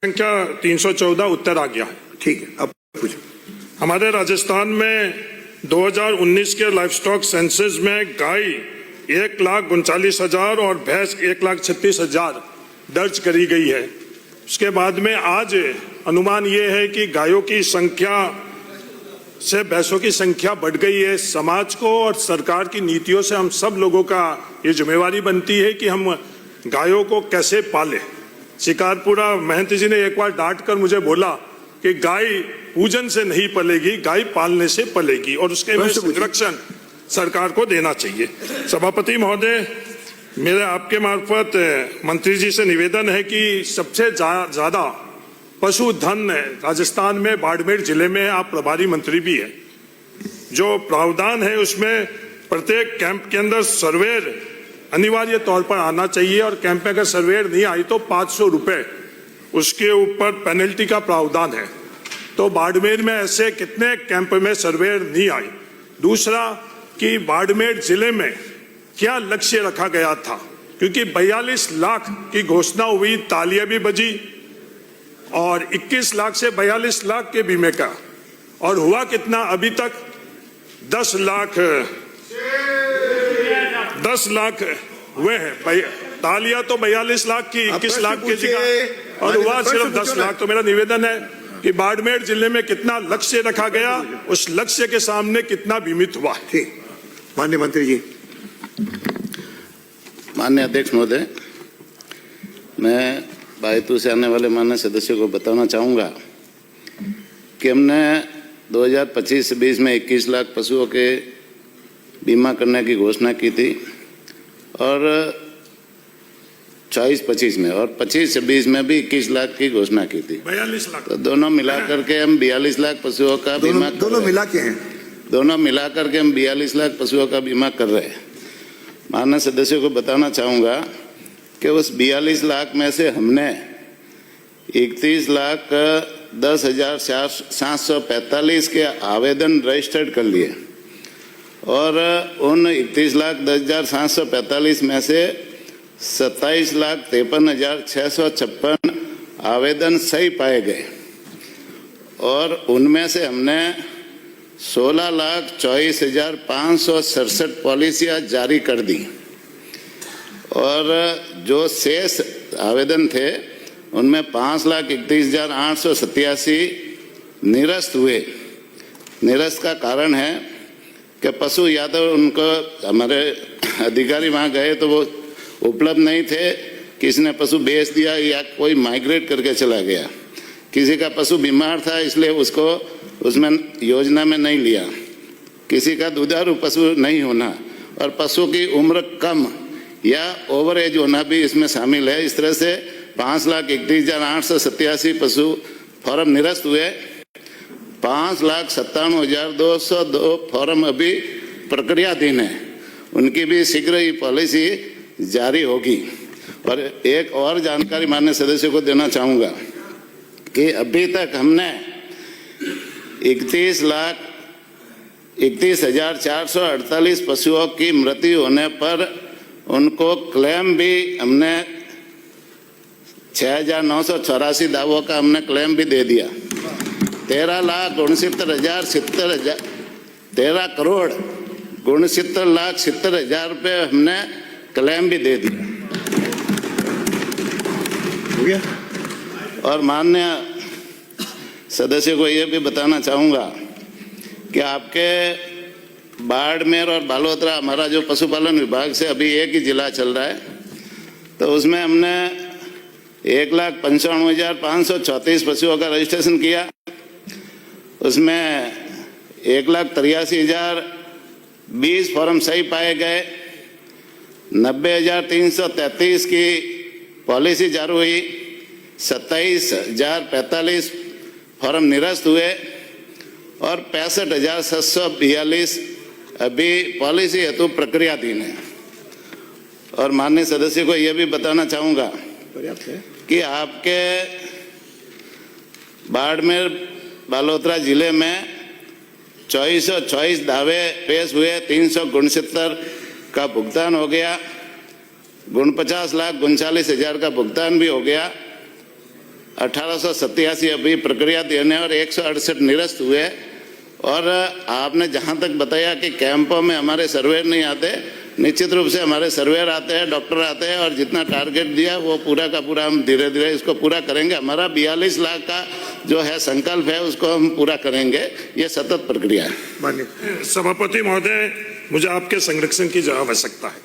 संख्या 314 उत्तर आ गया है। ठीक है, अब पूछो। हमारे राजस्थान में 2019 के लाइफ स्टॉक सेंसस में गाय 1,39,000 और भैंस 1,36,000 दर्ज करी गई है। उसके बाद में आज अनुमान ये है कि गायों की संख्या से भैंसों की संख्या बढ़ गई है। समाज को और सरकार की नीतियों से हम सब लोगों का ये जिम्मेवारी बनती है कि हम गायों को कैसे पालें। शिकारपुरा महंत जी ने एक बार डांट कर मुझे बोला कि गाय पूजन से नहीं पलेगी, गाय पालने से पलेगी और उसके लिए संरक्षण सरकार को देना चाहिए। सभापति महोदय, मेरे आपके मार्फत मंत्री जी से निवेदन है कि सबसे ज्यादा पशुधन राजस्थान में बाड़मेर जिले में, आप प्रभारी मंत्री भी हैं, जो प्रावधान है उसमें प्रत्येक कैंप के अंदर सर्वेयर अनिवार्य तौर पर आना चाहिए और कैंप में अगर सर्वेयर नहीं आई तो 500 रुपए उसके ऊपर पेनल्टी का प्रावधान है। तो बाड़मेर में ऐसे कितने कैंप में सर्वेयर नहीं आई? दूसरा कि बाड़मेर जिले में क्या लक्ष्य रखा गया था, क्योंकि 42 लाख की घोषणा हुई, तालियां भी बजी और 21 लाख से 42 लाख के बीमे का, और हुआ कितना अभी तक? 10 लाख हुए हैं। तालियां तो 42 लाख की 21 लाख की जगह और हुआ सिर्फ 10 लाख। तो मेरा निवेदन है कि बाड़मेर जिले में कितना लक्ष्य रखा गया, उस लक्ष्य के सामने कितना बीमित हुआ है। ठीक, माननीय मंत्री जी। माननीय अध्यक्ष महोदय, मैं बायतू से आने वाले माननीय सदस्यों को बताना चाहूँगा कि हमने 2025-20 में 21 लाख पशुओं के बीमा करने की घोषणा की थी और 24-25 में, और 25-26 में भी 21 लाख की घोषणा की थी। 42 लाख। तो दोनों मिलाकर के हम 42 लाख पशुओं का बीमा दोनों मिला के हैं। दोनों मिलाकर के हम 42 लाख पशुओं का बीमा कर रहे हैं। माननीय सदस्यों को बताना चाहूँगा कि उस 42 लाख में से हमने 31,10,745 के आवेदन रजिस्टर्ड कर लिए और उन 31,10,745 में से 27,53,656 आवेदन सही पाए गए और उनमें से हमने 16,24,567 पॉलिसियाँ जारी कर दी और जो शेष आवेदन थे उनमें 5,31,887 निरस्त हुए। निरस्त का कारण है कि पशु या तो उनको, हमारे अधिकारी वहाँ गए तो वो उपलब्ध नहीं थे, किसी ने पशु बेच दिया या कोई माइग्रेट करके चला गया, किसी का पशु बीमार था इसलिए उसको उसमें योजना में नहीं लिया, किसी का दुधारू पशु नहीं होना और पशु की उम्र कम या ओवर एज होना भी इसमें शामिल है। इस तरह से 5,31,887 पशु फॉर्म निरस्त हुए। 5,97,202 फॉर्म अभी प्रक्रियाधीन है, उनकी भी शीघ्र ही पॉलिसी जारी होगी। और एक और जानकारी माननीय सदस्यों को देना चाहूँगा कि अभी तक हमने 31,448 पशुओं की मृत्यु होने पर उनको क्लेम भी हमने 6,984 दावों का हमने क्लेम भी दे दिया। 13 करोड़ 69,70,70,000 रुपये हमने क्लेम भी दे दिया। हो गया। और माननीय सदस्य को ये भी बताना चाहूँगा कि आपके बाड़मेर और बालोतरा, हमारा जो पशुपालन विभाग से अभी एक ही जिला चल रहा है, तो उसमें हमने 1,95,534 पशुओं का रजिस्ट्रेशन किया। उसमें 1,83,020 फॉर्म सही पाए गए, 90,333 की पॉलिसी जारी हुई, 27,045 फॉर्म निरस्त हुए और 65,742 अभी पॉलिसी हेतु प्रक्रियाधीन है। और माननीय सदस्य को यह भी बताना चाहूँगा कि आपके बाड़मेर बालोतरा जिले में 2424 दावे पेश हुए, 369 का भुगतान हो गया, 49,39,000 का भुगतान भी हो गया। 1887 अभी प्रक्रिया देने और 168 निरस्त हुए। और आपने जहां तक बताया कि कैंपों में हमारे सर्वेयर नहीं आते, निश्चित रूप से हमारे सर्वेयर आते हैं, डॉक्टर आते हैं, और जितना टारगेट दिया वो पूरा का पूरा हम धीरे धीरे इसको पूरा करेंगे। हमारा 42 लाख का जो है संकल्प है उसको हम पूरा करेंगे। ये सतत प्रक्रिया है। माननीय सभापति महोदय, मुझे आपके संरक्षण की आवश्यकता है।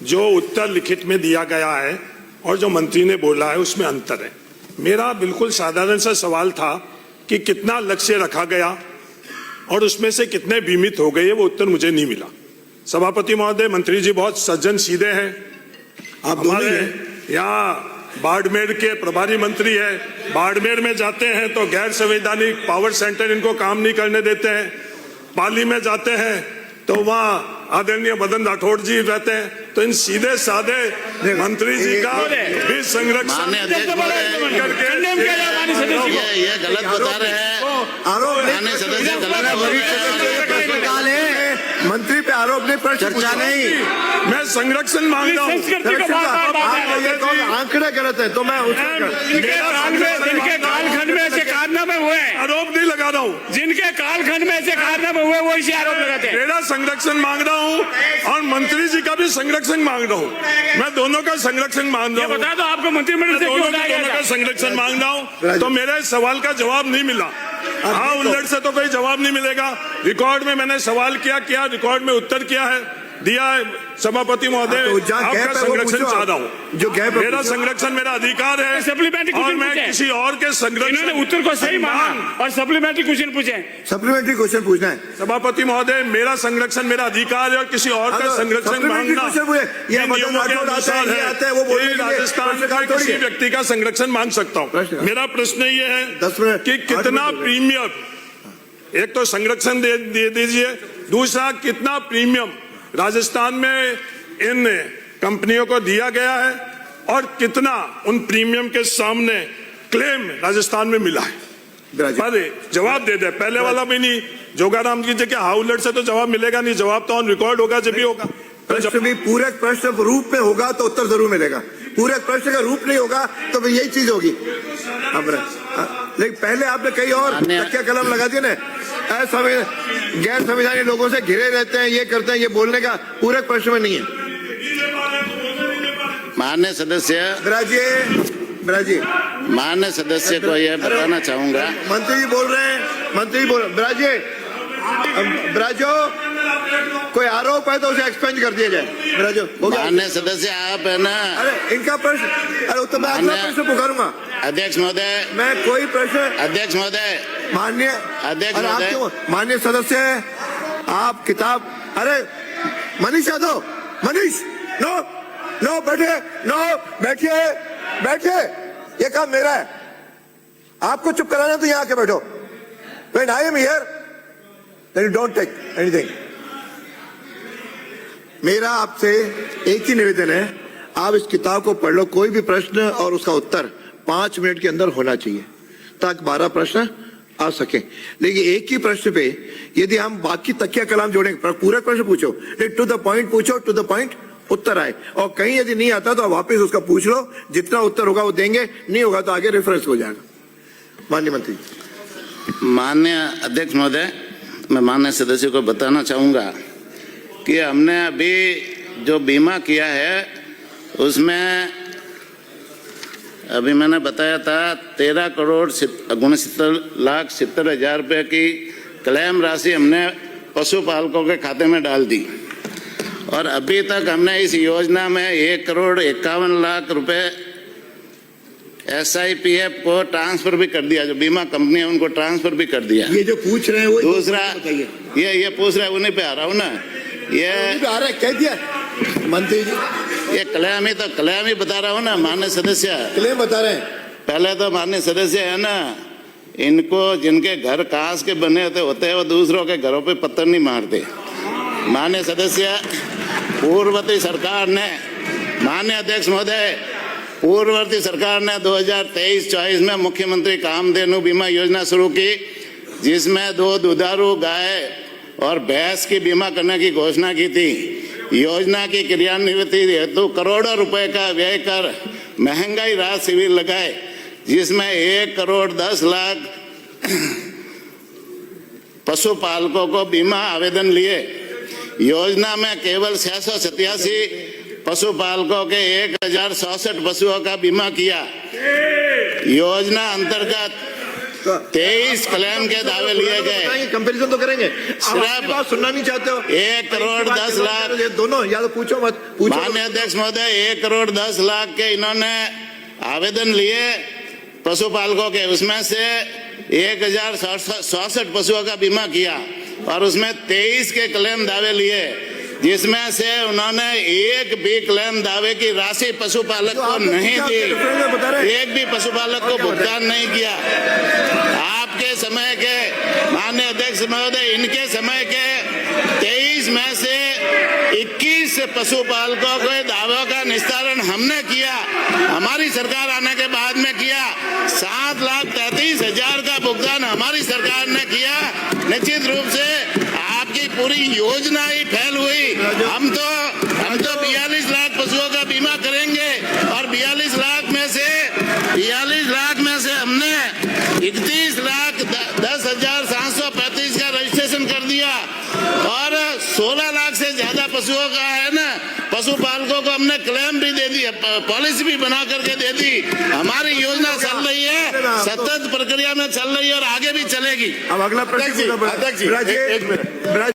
जो उत्तर लिखित में दिया गया है और जो मंत्री ने बोला है उसमें अंतर है। मेरा बिल्कुल साधारण सा सवाल था कि कितना लक्ष्य रखा गया और उसमें से कितने बीमित हो गए, वो उत्तर मुझे नहीं मिला। सभापति महोदय, मंत्री जी बहुत सज्जन सीधे हैं। आप दोनों ही हमारे हैं। यहाँ बाड़मेर के प्रभारी मंत्री है, बाड़मेर में जाते हैं तो गैर संवैधानिक पावर सेंटर इनको काम नहीं करने देते हैं। पाली में जाते हैं तो वहाँ आदरणीय मदन राठौड़ जी रहते हैं। तो इन सीधे साधे मंत्री जी का भी संरक्षण माननीय अध्यक्ष ये गलत बता रहे हैं। आरोप माननीय सदस्य गलत बोल रहे हैं। मंत्री पे आरोप नहीं, पर चर्चा नहीं। मैं संरक्षण मांग रहा हूँ। आंकड़े गलत है तो मैं जिनके कालखंड में ऐसे कारनामे हुए, आरोप नहीं लगा रहा हूँ। जिनके कालखंड में ऐसे कारनामे हुए वो इसे आरोप लगाते हैं। मेरा संरक्षण मांग रहा हूँ और मंत्री जी का भी संरक्षण मांग रहा हूँ। मैं दोनों का संरक्षण मांग रहा हूँ। बता दो आपको मंत्रिमंडल से क्यों हटाया दोनों गया का था? संरक्षण मांग रहा हूँ। तो मेरे सवाल का जवाब नहीं मिला। हाँ उल्लट से तो कोई जवाब नहीं मिलेगा। रिकॉर्ड में मैंने सवाल किया, रिकॉर्ड में उत्तर किया है, दिया है। सभापति महोदय, आपका संरक्षण चाह रहा हूँ। जो गैप मेरा संरक्षण मेरा अधिकार है सप्लीमेंट्री और क्वेश्चन मैं पूछे। किसी और के संरक्षण इन्होंने उत्तर को सही माना और सप्लीमेंट्री क्वेश्चन पूछे। सप्लीमेंट्री क्वेश्चन पूछना है। सभापति महोदय, मेरा संरक्षण मेरा अधिकार है और किसी और का संरक्षण मांगना ये नियमों के अनुसार है। राजस्थान का किसी व्यक्ति का संरक्षण मांग सकता हूँ। मेरा प्रश्न ये है 10 मिनट कि कितना प्रीमियम, एक तो संरक्षण दे दीजिए, दूसरा कितना प्रीमियम राजस्थान में इन कंपनियों को दिया गया है और कितना उन प्रीमियम के सामने क्लेम राजस्थान में मिला है। पर जवाब दे दे, पहले वाला भी नहीं। जोगाराम जी के हाउलट से तो जवाब मिलेगा नहीं, जवाब तो ऑन रिकॉर्ड होगा जब भी होगा। प्रश्न भी पूरे प्रश्न रूप में होगा तो उत्तर जरूर मिलेगा। पूरे प्रश्न का रूप नहीं होगा तो फिर यही चीज होगी। लेकिन पहले आपने कई और तकिया कलम लगा दिए ना, गैर संविधानिक लोगों से घिरे रहते हैं, ये करते हैं, ये बोलने का पूरे प्रश्न में नहीं है। माननीय सदस्य ब्राजी माननीय सदस्य को यह बताना चाहूंगा। मंत्री जी बोल रहे हैं, मंत्री जी बोल ब्राजो कोई आरोप है तो उसे एक्सपेंड कर दिया जाए। ब्राजो माननीय सदस्य आप है ना। अरे इनका प्रश्न, अरे तो मैं अगला प्रश्न पुकारूंगा। अध्यक्ष महोदय, मैं कोई प्रश्न, अध्यक्ष महोदय, माननीय अध्यक्ष अरे आप महोदय। क्यों माननीय सदस्य है आप किताब, अरे मनीष यादव, मनीष नो बैठिए, ये काम मेरा है। आपको चुप कराना तो यहाँ आके बैठो। When I am here, then you don't take anything. मेरा आपसे एक ही निवेदन है, आप इस किताब को पढ़ लो। कोई भी प्रश्न और उसका उत्तर 5 मिनट के अंदर होना चाहिए ताकि 12 प्रश्न आ सके। लेकिन एक ही प्रश्न पे यदि हम बाकी तकिया कलाम जोड़ेंगे, पूरा प्रश्न पूछो, टू द पॉइंट पूछो, टू द पॉइंट उत्तर आए। और कहीं यदि नहीं आता तो वापस उसका पूछ लो, जितना उत्तर होगा वो देंगे, नहीं होगा तो आगे रेफरेंस हो जाएगा। माननीय मंत्री। माननीय अध्यक्ष महोदय, मैं माननीय सदस्य को बताना चाहूंगा कि हमने अभी जो बीमा किया है उसमें अभी मैंने बताया था 13,69,70,000 रुपये की क्लेम राशि हमने पशुपालकों के खाते में डाल दी। और अभी तक हमने इस योजना में 1,51,00,000 रुपए SIPF को ट्रांसफर भी कर दिया। जो बीमा कंपनी है उनको ट्रांसफर भी कर दिया। ये जो पूछ रहे हैं वो दूसरा ये पूछ रहे हैं, उन्हीं पे आ रहा हूँ ना। ये आ रहा है, कह दिया मंत्री जी, ये क्लेम ही बता रहा हूँ ना माननीय सदस्य। क्लेम बता रहे हैं। पहले तो माननीय सदस्य है ना, इनको जिनके घर कांच के बने होते हैं वो दूसरों के घरों पे पत्थर नहीं मारते। माननीय सदस्य, पूर्ववर्ती सरकार ने, माननीय अध्यक्ष महोदय, पूर्ववर्ती सरकार ने 2023-24 में मुख्यमंत्री कामधेनु बीमा योजना शुरू की, जिसमें 2 दुधारू गाय और भैंस की बीमा करने की घोषणा की थी। योजना की क्रियान्विति हेतु करोड़ों रुपए का व्यय कर महंगाई राहत शिविर लगाए। जिसमें 1,10,00,000 पशुपालकों को बीमा आवेदन लिए। योजना में केवल 687 पशुपालकों के 1,067 पशुओं का बीमा किया। योजना अंतर्गत 23 क्लेम के दावे लिए गए। कंपैरिजन तो करेंगे, आप अपनी बात सुनना नहीं चाहते हो। 1,10,00,000 ये दोनों या तो पूछो मत पूछो। माननीय अध्यक्ष महोदय, 1,10,00,000 के इन्होंने आवेदन लिए पशुपालकों के, उसमें से 1,067 पशुओं का बीमा किया और उसमें 23 के क्लेम दावे लिए, जिसमें से उन्होंने एक भी क्लेम दावे की राशि पशुपालक को नहीं दी। एक भी पशुपालक को भुगतान नहीं किया। आपके समय के माननीय अध्यक्ष महोदय, इनके समय के 23 में से 21 पशुपालकों के दावों का निस्तारण हमने किया, हमारी सरकार आने के बाद में किया। 7,33,000 का भुगतान हमारी सरकार ने किया। निश्चित रूप से आपकी पूरी योजना ही फेल हुई। हम तो 42 लाख पशुओं का बीमा करेंगे और 42 लाख में से हमने 31,10,735 का रजिस्ट्रेशन कर दिया और 16 लाख से ज्यादा पशुओं का है ना, पशुपालकों को हमने क्लेम भी दे दी, पॉलिसी भी बना करके दे दी। हमारी योजना चल रही है, सतत प्रक्रिया में चल रही है और आगे भी चलेगी। अब अगला प्रश्न अध्यक्ष जी, एक मिनट।